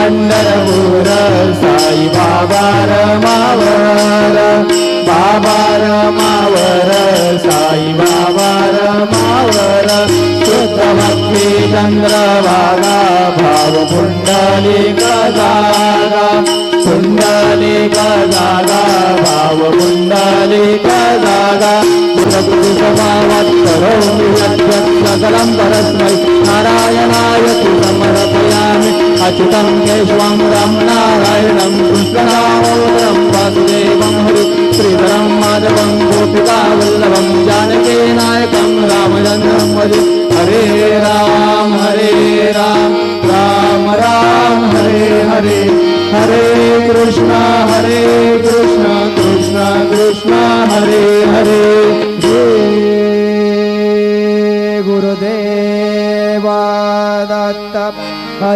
पंढरपूर साई बाबा रमावर बाबा रमावर साई बाबा रमावर शुद्ध भक्ती चंद्रभागा भाव पुंडलिक जागा पुंडलिक जागा भाव पुंडलिक जागा स्वभावात करोमि यद्यत् सकलं परस्मै नारायणाय तु समर्पयामि अच्युतं केशवं रामनारायणं कृष्णदामोदरं वासुदेवं हरि श्रीधरं माधवं गोपिकावल्लभं जानकीनायकं रामचन्द्रं भजे हरे राम राम राम हरे हरे हरे कृष्ण कृष्ण कृष्ण हरे